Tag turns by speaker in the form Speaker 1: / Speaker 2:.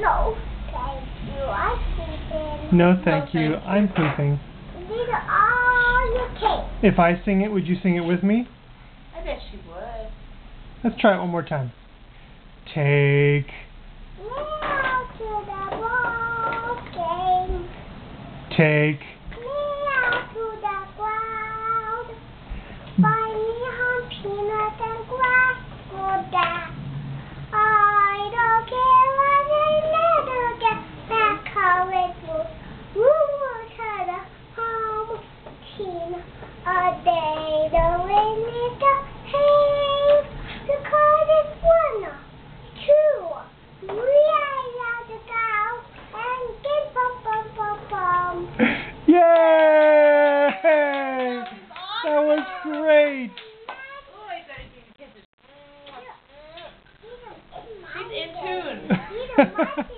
Speaker 1: No, thank you. I'm pooping.
Speaker 2: No, thank you. I'm pooping.
Speaker 1: These are all your cake.
Speaker 2: If I sing it, would you sing it with me?
Speaker 3: I bet she would.
Speaker 2: Let's try it one more time. Take.
Speaker 1: Me out to the ball game.
Speaker 2: Take.
Speaker 1: Me out to the ground. Buy me some peanuts and grass for that. I don't care what they never get back how it was. We will try to home team a day. The wind is the pain. The card is 1, 2, 3. I have to go and get bum.
Speaker 2: Yay! That was great.
Speaker 3: Oh, I gotta give you kisses. She's in tune.